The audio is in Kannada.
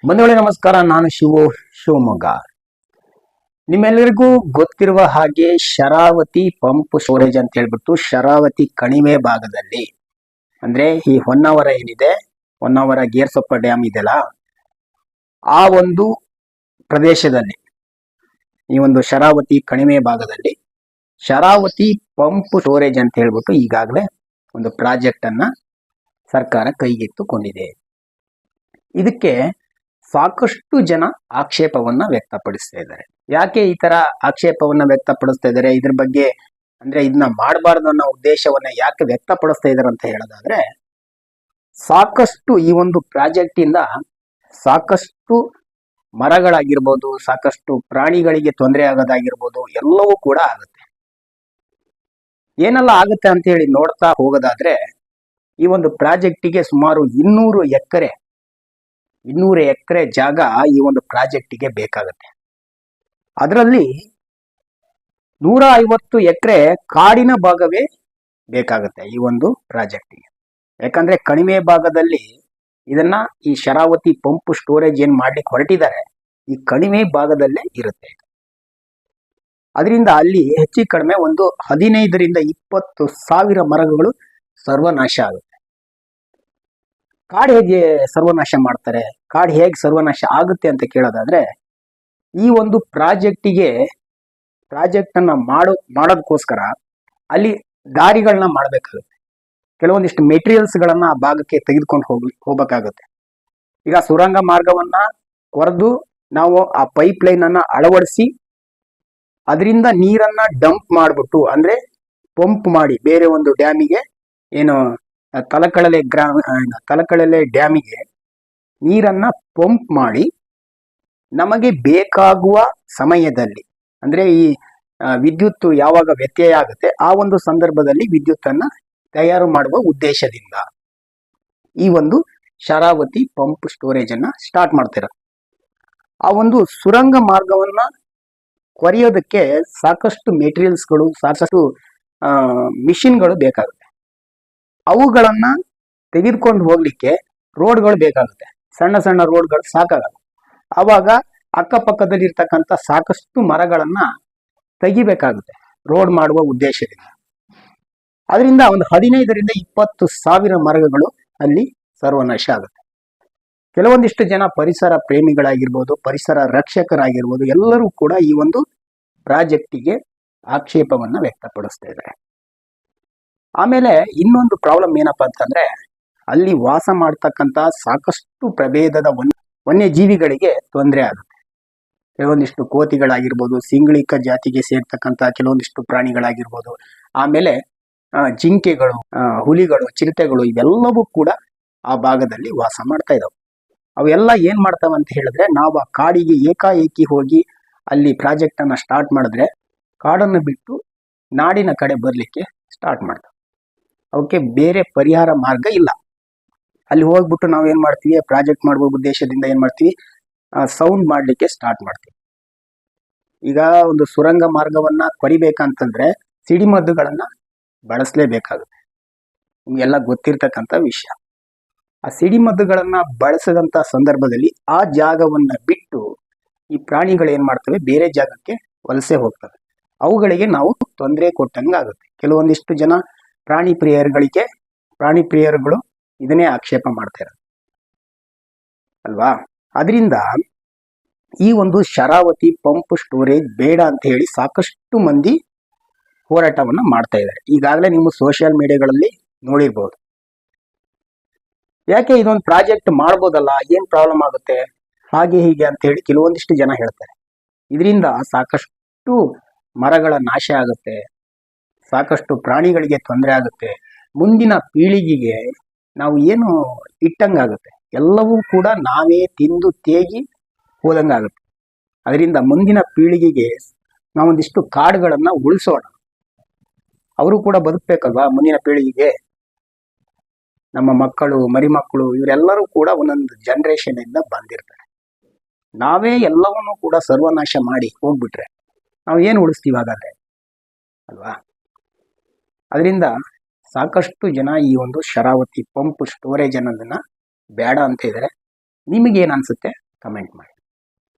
ಬಂಧುಗಳೇ ನಮಸ್ಕಾರ. ನಾನು ಶಿವಮೊಗ್ಗ. ನಿಮ್ಮೆಲ್ಲರಿಗೂ ಗೊತ್ತಿರುವ ಹಾಗೆ ಶರಾವತಿ ಪಂಪ್ ಸ್ಟೋರೇಜ್ ಅಂತ ಹೇಳ್ಬಿಟ್ಟು ಶರಾವತಿ ಕಣಿವೆ ಭಾಗದಲ್ಲಿ, ಅಂದ್ರೆ ಈ ಹೊನ್ನಾವರ ಏನಿದೆ, ಹೊನ್ನಾವರ ಗೇರ್ಸೊಪ್ಪ ಡ್ಯಾಮ್ ಇದೆಯಲ್ಲ, ಆ ಒಂದು ಪ್ರದೇಶದಲ್ಲಿ, ಈ ಒಂದು ಶರಾವತಿ ಕಣಿವೆ ಭಾಗದಲ್ಲಿ ಶರಾವತಿ ಪಂಪ್ ಸ್ಟೋರೇಜ್ ಅಂತ ಹೇಳ್ಬಿಟ್ಟು ಈಗಾಗಲೇ ಒಂದು ಪ್ರಾಜೆಕ್ಟ್ ಅನ್ನ ಸರ್ಕಾರ ಕೈಗೆತ್ತಿಕೊಂಡಿದೆ. ಇದಕ್ಕೆ ಸಾಕಷ್ಟು ಜನ ಆಕ್ಷೇಪವನ್ನ ವ್ಯಕ್ತಪಡಿಸ್ತಾ ಇದ್ದಾರೆ. ಯಾಕೆ ಈ ತರ ಆಕ್ಷೇಪವನ್ನ ವ್ಯಕ್ತಪಡಿಸ್ತಾ ಇದ್ದಾರೆ, ಇದ್ರ ಬಗ್ಗೆ ಅಂದ್ರೆ ಇದನ್ನ ಮಾಡಬಾರ್ದು ಅನ್ನೋ ಉದ್ದೇಶವನ್ನ ಯಾಕೆ ವ್ಯಕ್ತಪಡಿಸ್ತಾ ಇದ್ದಾರೆ ಅಂತ ಹೇಳೋದಾದ್ರೆ, ಸಾಕಷ್ಟು ಈ ಒಂದು ಪ್ರಾಜೆಕ್ಟ್ ಇಂದ ಸಾಕಷ್ಟು ಮರಗಳಾಗಿರ್ಬೋದು, ಸಾಕಷ್ಟು ಪ್ರಾಣಿಗಳಿಗೆ ತೊಂದರೆ ಆಗೋದಾಗಿರ್ಬೋದು, ಎಲ್ಲವೂ ಕೂಡ ಆಗುತ್ತೆ. ಏನೆಲ್ಲ ಆಗುತ್ತೆ ಅಂತ ಹೇಳಿ ನೋಡ್ತಾ ಹೋಗೋದಾದ್ರೆ, ಈ ಒಂದು ಪ್ರಾಜೆಕ್ಟಿಗೆ ಸುಮಾರು 200 ಎಕರೆ ಜಾಗ ಈ ಒಂದು ಪ್ರಾಜೆಕ್ಟಿಗೆ ಬೇಕಾಗುತ್ತೆ. ಅದರಲ್ಲಿ 150 ಎಕರೆ ಕಾಡಿನ ಭಾಗವೇ ಬೇಕಾಗುತ್ತೆ ಈ ಒಂದು ಪ್ರಾಜೆಕ್ಟಿಗೆ. ಯಾಕಂದ್ರೆ ಕಣಿವೆ ಭಾಗದಲ್ಲಿ ಇದನ್ನ ಈ ಶರಾವತಿ ಪಂಪ್ ಸ್ಟೋರೇಜ್ ಏನ್ ಮಾಡ್ಲಿಕ್ಕೆ ಹೊರಟಿದ್ದಾರೆ, ಈ ಕಣಿವೆ ಭಾಗದಲ್ಲೇ ಇರುತ್ತೆ. ಅದರಿಂದ ಅಲ್ಲಿ ಹೆಚ್ಚು ಕಡಿಮೆ ಒಂದು 15ರಿಂದ 20 ಸಾವಿರ ಮರಗಳು ಸರ್ವನಾಶ ಆಗುತ್ತೆ. ಕಾಡು ಹೇಗೆ ಸರ್ವನಾಶ ಮಾಡ್ತಾರೆ, ಕಾಡು ಹೇಗೆ ಸರ್ವನಾಶ ಆಗುತ್ತೆ ಅಂತ ಕೇಳೋದಾದ್ರೆ, ಈ ಒಂದು ಪ್ರಾಜೆಕ್ಟ್ ಅನ್ನ ಮಾಡೋದಕ್ಕೋಸ್ಕರ ಅಲ್ಲಿ ದಾರಿಗಳನ್ನ ಮಾಡಬೇಕಾಗುತ್ತೆ. ಕೆಲವೊಂದಿಷ್ಟು ಮೆಟೀರಿಯಲ್ಸ್ ಗಳನ್ನ ಆ ಭಾಗಕ್ಕೆ ತೆಗೆದುಕೊಂಡು ಹೋಗ್ಬೇಕಾಗುತ್ತೆ. ಈಗ ಸುರಂಗ ಮಾರ್ಗವನ್ನ ಕೊರೆದು ನಾವು ಆ ಪೈಪ್ ಲೈನ್ ಅನ್ನ ಅಳವಡಿಸಿ ಅದರಿಂದ ನೀರನ್ನ ಡಂಪ್ ಮಾಡ್ಬಿಟ್ಟು, ಅಂದ್ರೆ ಪಂಪ್ ಮಾಡಿ ಬೇರೆ ಒಂದು ಡ್ಯಾಮಿಗೆ, ಏನು ತಲಕಳಲೆ ಡ್ಯಾಮಿಗೆ ನೀರನ್ನ ಪಂಪ್ ಮಾಡಿ ನಮಗೆ ಬೇಕಾಗುವ ಸಮಯದಲ್ಲಿ, ಅಂದ್ರೆ ಈ ವಿದ್ಯುತ್ ಯಾವಾಗ ವ್ಯತ್ಯಯ ಆಗುತ್ತೆ ಆ ಒಂದು ಸಂದರ್ಭದಲ್ಲಿ ವಿದ್ಯುತ್ ಅನ್ನ ತಯಾರು ಮಾಡುವ ಉದ್ದೇಶದಿಂದ ಈ ಒಂದು ಶರಾವತಿ ಪಂಪ್ ಸ್ಟೋರೇಜ್ ಅನ್ನ ಸ್ಟಾರ್ಟ್ ಮಾಡ್ತಾರೆ. ಆ ಒಂದು ಸುರಂಗ ಮಾರ್ಗವನ್ನ ಕೊರೆಯೋದಕ್ಕೆ ಸಾಕಷ್ಟು ಮೆಟೀರಿಯಲ್ಸ್ಗಳು, ಸಾಕಷ್ಟು ಮಿಷಿನ್ಗಳು ಬೇಕಾಗುತ್ತೆ. ಅವುಗಳನ್ನ ತೆಗೆದುಕೊಂಡು ಹೋಗ್ಲಿಕ್ಕೆ ರೋಡ್ಗಳು ಬೇಕಾಗುತ್ತೆ. ಸಣ್ಣ ಸಣ್ಣ ರೋಡ್ಗಳು ಸಾಕಾಗಲ್ಲ. ಆವಾಗ ಅಕ್ಕಪಕ್ಕದಲ್ಲಿ ಇರ್ತಕ್ಕಂಥ ಸಾಕಷ್ಟು ಮರಗಳನ್ನ ತೆಗಿಬೇಕಾಗುತ್ತೆ ರೋಡ್ ಮಾಡುವ ಉದ್ದೇಶದಿಂದ. ಅದರಿಂದ ಒಂದು 15ರಿಂದ 20 ಸಾವಿರ ಮರಗಳು ಅಲ್ಲಿ ಸರ್ವನಾಶ ಆಗುತ್ತೆ. ಕೆಲವೊಂದಿಷ್ಟು ಜನ ಪರಿಸರ ಪ್ರೇಮಿಗಳಾಗಿರ್ಬೋದು, ಪರಿಸರ ರಕ್ಷಕರಾಗಿರ್ಬೋದು, ಎಲ್ಲರೂ ಕೂಡ ಈ ಒಂದು ಪ್ರಾಜೆಕ್ಟಿಗೆ ಆಕ್ಷೇಪವನ್ನ ವ್ಯಕ್ತಪಡಿಸ್ತಾ ಇದ್ದಾರೆ. ಆಮೇಲೆ ಇನ್ನೊಂದು ಪ್ರಾಬ್ಲಮ್ ಏನಪ್ಪಾ ಅಂತಂದ್ರೆ, ಅಲ್ಲಿ ವಾಸ ಮಾಡ್ತಕ್ಕಂಥ ಸಾಕಷ್ಟು ಪ್ರಭೇದದ ವನ್ಯಜೀವಿಗಳಿಗೆ ತೊಂದರೆ ಆಗುತ್ತೆ. ಕೆಲವೊಂದಿಷ್ಟು ಕೋತಿಗಳಾಗಿರ್ಬೋದು, ಸಿಂಗಳಿಕ ಜಾತಿಗೆ ಸೇರ್ತಕ್ಕಂಥ ಕೆಲವೊಂದಿಷ್ಟು ಪ್ರಾಣಿಗಳಾಗಿರ್ಬೋದು, ಆಮೇಲೆ ಜಿಂಕೆಗಳು, ಹುಲಿಗಳು, ಚಿರತೆಗಳು, ಇವೆಲ್ಲವೂ ಕೂಡ ಆ ಭಾಗದಲ್ಲಿ ವಾಸ ಮಾಡ್ತಾ ಇದಾವೆ. ಅವೆಲ್ಲ ಏನ್ ಮಾಡ್ತಾವ ಅಂತ ಹೇಳಿದ್ರೆ, ನಾವು ಆ ಕಾಡಿಗೆ ಏಕಾಏಕಿ ಹೋಗಿ ಅಲ್ಲಿ ಪ್ರಾಜೆಕ್ಟ್ ಅನ್ನ ಸ್ಟಾರ್ಟ್ ಮಾಡಿದ್ರೆ ಕಾಡನ್ನು ಬಿಟ್ಟು ನಾಡಿನ ಕಡೆ ಬರ್ಲಿಕ್ಕೆ ಸ್ಟಾರ್ಟ್ ಮಾಡ್ತಾವೆ. ಅವಕ್ಕೆ ಬೇರೆ ಪರಿಹಾರ ಮಾರ್ಗ ಇಲ್ಲ. ಅಲ್ಲಿ ಹೋಗ್ಬಿಟ್ಟು ನಾವು ಏನ್ ಮಾಡ್ತೀವಿ, ಪ್ರಾಜೆಕ್ಟ್ ಮಾಡುವ ಉದ್ದೇಶದಿಂದ ಏನ್ ಮಾಡ್ತೀವಿ, ಸೌಂಡ್ ಮಾಡ್ಲಿಕ್ಕೆ ಸ್ಟಾರ್ಟ್ ಮಾಡ್ತೀವಿ. ಈಗ ಒಂದು ಸುರಂಗ ಮಾರ್ಗವನ್ನ ಕೊರಿಬೇಕಂತಂದ್ರೆ ಸಿಡಿಮದ್ದುಗಳನ್ನ ಬಳಸಲೇಬೇಕಾಗುತ್ತೆ. ನಿಮ್ಗೆಲ್ಲ ಗೊತ್ತಿರ್ತಕ್ಕಂಥ ವಿಷಯ. ಆ ಸಿಡಿಮದ್ದುಗಳನ್ನ ಬಳಸದಂತ ಸಂದರ್ಭದಲ್ಲಿ ಆ ಜಾಗವನ್ನ ಬಿಟ್ಟು ಈ ಪ್ರಾಣಿಗಳು ಏನ್ ಮಾಡ್ತವೆ, ಬೇರೆ ಜಾಗಕ್ಕೆ ವಲಸೆ ಹೋಗ್ತವೆ. ಅವುಗಳಿಗೆ ನಾವು ತೊಂದರೆ ಕೊಟ್ಟಂಗಾಗುತ್ತೆ. ಕೆಲವೊಂದಿಷ್ಟು ಜನ ಪ್ರಾಣಿ ಪ್ರಿಯರುಗಳು ಇದನ್ನೇ ಆಕ್ಷೇಪ ಮಾಡ್ತಾರೆ ಅಲ್ವಾ. ಅದರಿಂದ ಈ ಒಂದು ಶರಾವತಿ ಪಂಪ್ ಸ್ಟೋರೇಜ್ ಬೇಡ ಅಂತ ಹೇಳಿ ಸಾಕಷ್ಟು ಮಂದಿ ಹೋರಾಟವನ್ನ ಮಾಡ್ತಾ ಇದ್ದಾರೆ. ಈಗಾಗಲೇ ನೀವು ಸೋಷಿಯಲ್ ಮೀಡಿಯಾಗಳಲ್ಲಿ ನೋಡಿರ್ಬೋದು. ಯಾಕೆ ಇದೊಂದು ಪ್ರಾಜೆಕ್ಟ್ ಮಾಡ್ಬೋದಲ್ಲ, ಏನ್ ಪ್ರಾಬ್ಲಮ್ ಆಗುತ್ತೆ, ಹಾಗೆ ಹೀಗೆ ಅಂತ ಹೇಳಿ ಕೆಲವೊಂದಿಷ್ಟು ಜನ ಹೇಳ್ತಾರೆ. ಇದರಿಂದ ಸಾಕಷ್ಟು ಮರಗಳ ನಾಶ ಆಗುತ್ತೆ, ಸಾಕಷ್ಟು ಪ್ರಾಣಿಗಳಿಗೆ ತೊಂದರೆ ಆಗುತ್ತೆ, ಮುಂದಿನ ಪೀಳಿಗೆಗೆ ನಾವು ಏನು ಇಟ್ಟಂಗಾಗುತ್ತೆ, ಎಲ್ಲವೂ ಕೂಡ ನಾವೇ ತಿಂದು ತೇಗಿ ಹೋದಂಗಾಗುತ್ತೆ. ಅದರಿಂದ ಮುಂದಿನ ಪೀಳಿಗೆಗೆ ನಾವೊಂದಿಷ್ಟು ಕಾಡುಗಳನ್ನ ಉಳಿಸೋಣ. ಅವರು ಕೂಡ ಬದುಕಬೇಕಲ್ವಾ ಮುಂದಿನ ಪೀಳಿಗೆಗೆ. ನಮ್ಮ ಮಕ್ಕಳು, ಮರಿಮಕ್ಕಳು, ಇವರೆಲ್ಲರೂ ಕೂಡ ಒಂದೊಂದು ಜನರೇಷನ್ ಇಂದ ಬಂದಿರ್ತಾರೆ. ನಾವೇ ಎಲ್ಲವನ್ನೂ ಕೂಡ ಸರ್ವನಾಶ ಮಾಡಿ ಹೋಗ್ಬಿಟ್ರೆ ನಾವು ಏನು ಉಳಿಸ್ತೀವಿ ಹಾಗಾದ್ರೆ ಅಲ್ವಾ. ಅದರಿಂದ ಸಾಕಷ್ಟು ಜನ ಈ ಒಂದು ಶರಾವತಿ ಪಂಪ್ ಸ್ಟೋರೇಜ್ ಅನ್ನೋದನ್ನ ಬೇಡ ಅಂತ ಇದ್ದಾರೆ. ನಿಮಗೇನು ಅನ್ಸುತ್ತೆ ಕಮೆಂಟ್ ಮಾಡಿ.